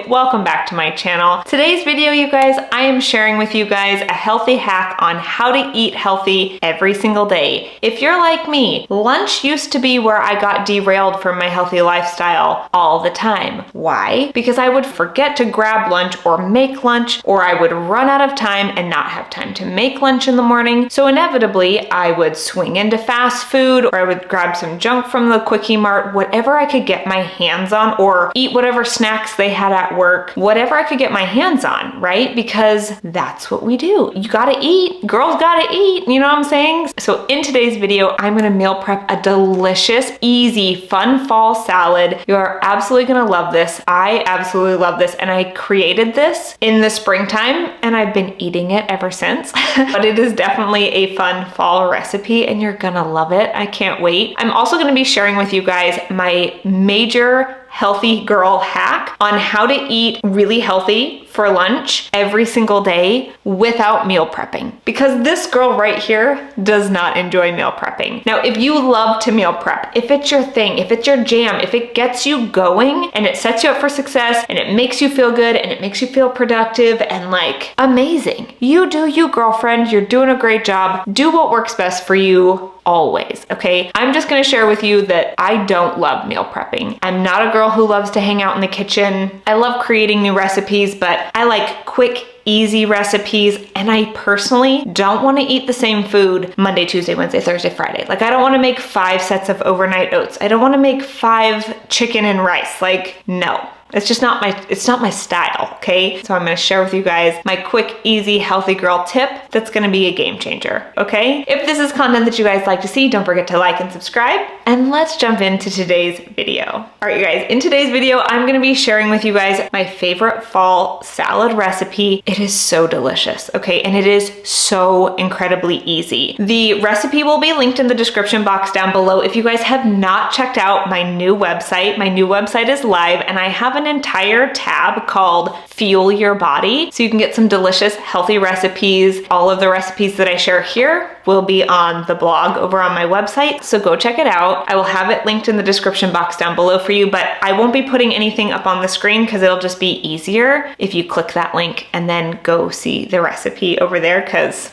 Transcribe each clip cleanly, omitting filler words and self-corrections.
Charlene. Welcome back to my channel. Today's video, you guys, I am sharing with you guys a healthy hack on how to eat healthy every single day. If you're like me, lunch used to be where I got derailed from my healthy lifestyle all the time. Why? Because I would forget to grab lunch or make lunch, or I would run out of time and not have time to make lunch in the morning. So inevitably, I would swing into fast food, or I would grab some junk from the Quickie Mart, whatever I could get my hands on, or eat whatever snacks they had at work, whatever I could get my hands on, right? Because that's what we do. You gotta eat. Girls gotta eat. You know what I'm saying? So in today's video, I'm gonna meal prep a delicious, easy, fun fall salad. You are absolutely gonna love this. I absolutely love this, and I created this in the springtime, and I've been eating it ever since. But it is definitely a fun fall recipe, and you're gonna love it. I can't wait. I'm also gonna be sharing with you guys my major healthy girl hack on how to eat really healthy for lunch every single day without meal prepping. Because this girl right here does not enjoy meal prepping. Now, if you love to meal prep, if it's your thing, if it's your jam, if it gets you going and it sets you up for success and it makes you feel good and it makes you feel productive and like amazing, you do you, girlfriend. You're doing a great job. Do what works best for you always, okay? I'm just gonna share with you that I don't love meal prepping. I'm not a girl who loves to hang out in the kitchen. I love creating new recipes, but I like quick, easy recipes, and I personally don't want to eat the same food Monday, Tuesday, Wednesday, Thursday, Friday. Like, I don't want to make 5 sets of overnight oats. I don't want to make 5 chicken and rice. Like, no. It's just not my style, okay? So I'm gonna share with you guys my quick, easy, healthy girl tip that's gonna be a game changer, okay? If this is content that you guys like to see, don't forget to like and subscribe, and let's jump into today's video. All right, you guys, in today's video, I'm gonna be sharing with you guys my favorite fall salad recipe. It is so delicious, okay? And it is so incredibly easy. The recipe will be linked in the description box down below. If you guys have not checked out my new website is live, and I have an entire tab called Fuel Your Body, so you can get some delicious healthy recipes. All of the recipes that I share here will be on the blog over on my website, so go check it out. I will have it linked in the description box down below for you, but I won't be putting anything up on the screen because it'll just be easier if you click that link and then go see the recipe over there, because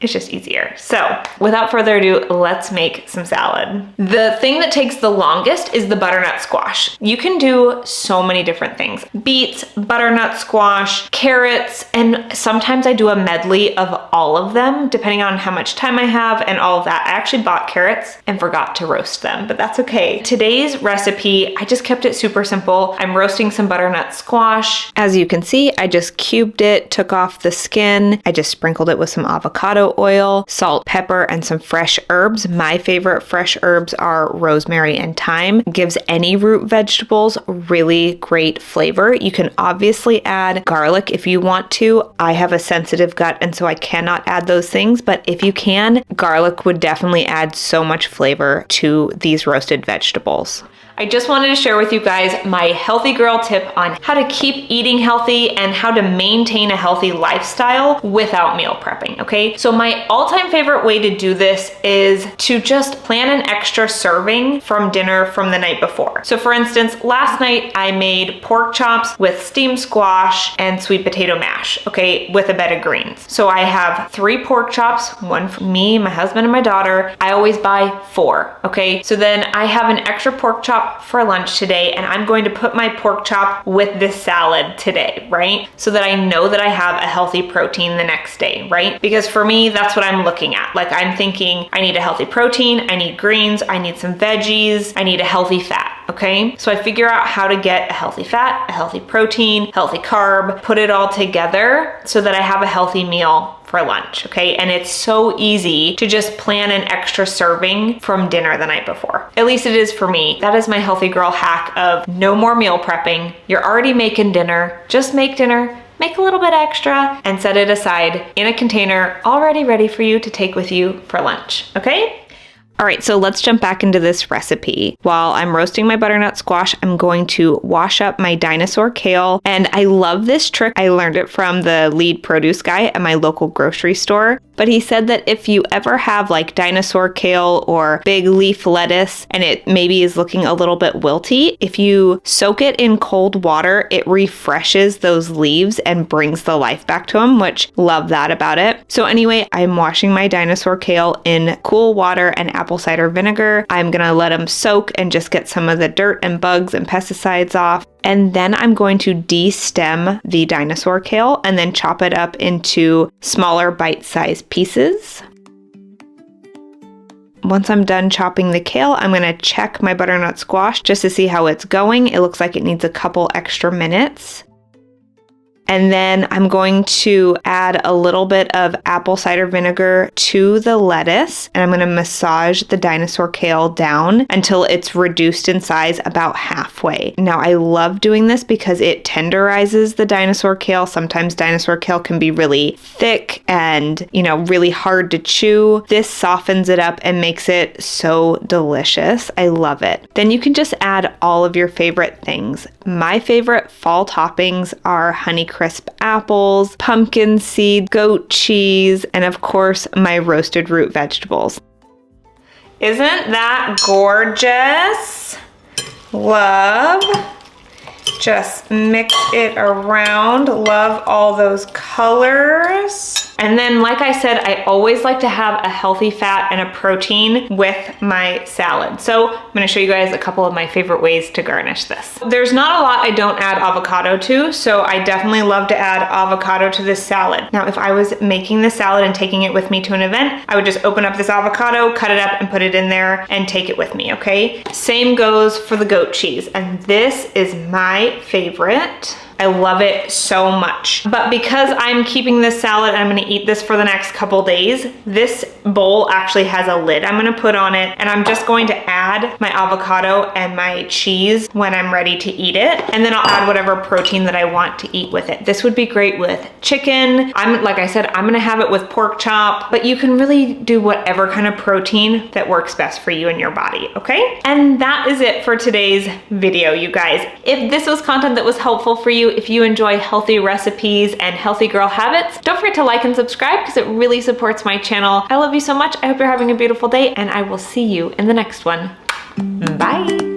it's just easier. So without further ado, let's make some salad. The thing that takes the longest is the butternut squash. You can do so many different things. Beets, butternut squash, carrots, and sometimes I do a medley of all of them, depending on how much time I have and all of that. I actually bought carrots and forgot to roast them, but that's okay. Today's recipe, I just kept it super simple. I'm roasting some butternut squash. As you can see, I just cubed it, took off the skin. I just sprinkled it with some avocado oil, salt, pepper, and some fresh herbs. My favorite fresh herbs are rosemary and thyme. Gives any root vegetables really great flavor. You can obviously add garlic if you want to. I have a sensitive gut, and so I cannot add those things, but if you can, garlic would definitely add so much flavor to these roasted vegetables. I just wanted to share with you guys my healthy girl tip on how to keep eating healthy and how to maintain a healthy lifestyle without meal prepping, okay? So my all-time favorite way to do this is to just plan an extra serving from dinner from the night before. So for instance, last night I made pork chops with steamed squash and sweet potato mash, okay, with a bed of greens. So I have 3 pork chops, one for me, my husband, and my daughter. I always buy 4, okay? So then I have an extra pork chop for lunch today, and I'm going to put my pork chop with this salad today, right? So that I know that I have a healthy protein the next day, right? Because for me, that's what I'm looking at. Like, I'm thinking I need a healthy protein, I need greens, I need some veggies, I need a healthy fat. Okay, so I figure out how to get a healthy fat, a healthy protein, healthy carb, put it all together so that I have a healthy meal for lunch, okay? And it's so easy to just plan an extra serving from dinner the night before. At least it is for me. That is my healthy girl hack of no more meal prepping. You're already making dinner, just make dinner, make a little bit extra, and set it aside in a container already ready for you to take with you for lunch, okay? All right, so let's jump back into this recipe. While I'm roasting my butternut squash, I'm going to wash up my dinosaur kale. And I love this trick. I learned it from the lead produce guy at my local grocery store. but he said that if you ever have like dinosaur kale or big leaf lettuce and it maybe is looking a little bit wilty, if you soak it in cold water, it refreshes those leaves and brings the life back to them, which love that about it. So anyway, I'm washing my dinosaur kale in cool water and apple cider vinegar. I'm gonna let them soak and just get some of the dirt and bugs and pesticides off. And then I'm going to de-stem the dinosaur kale and then chop it up into smaller bite-sized pieces. Once I'm done chopping the kale, I'm going to check my butternut squash just to see how it's going. It looks like it needs a couple extra minutes. And then I'm going to add a little bit of apple cider vinegar to the lettuce, and I'm going to massage the dinosaur kale down until it's reduced in size about halfway. Now, I love doing this because it tenderizes the dinosaur kale. Sometimes dinosaur kale can be really thick and, really hard to chew. This softens it up and makes it so delicious. I love it. Then you can just add all of your favorite things. My favorite fall toppings are Honeycrisp apples, pumpkin seed, goat cheese, and of course my roasted root vegetables. Isn't that gorgeous? Love. Just mix it around. Love all those colors. And then, like I said, I always like to have a healthy fat and a protein with my salad. So I'm gonna show you guys a couple of my favorite ways to garnish this. There's not a lot I don't add avocado to, so I definitely love to add avocado to this salad. Now, if I was making this salad and taking it with me to an event, I would just open up this avocado, cut it up and put it in there and take it with me, okay? Same goes for the goat cheese, and this is my favorite. I love it so much. But because I'm keeping this salad and I'm gonna eat this for the next couple days, this bowl actually has a lid I'm gonna put on it, and I'm just going to add my avocado and my cheese when I'm ready to eat it. And then I'll add whatever protein that I want to eat with it. This would be great with chicken. Like I said, I'm gonna have it with pork chop, but you can really do whatever kind of protein that works best for you and your body, okay? And that is it for today's video, you guys. If this was content that was helpful for you, if you enjoy healthy recipes and healthy girl habits, don't forget to like and subscribe because it really supports my channel. I love you so much. I hope you're having a beautiful day, and I will see you in the next one. Bye.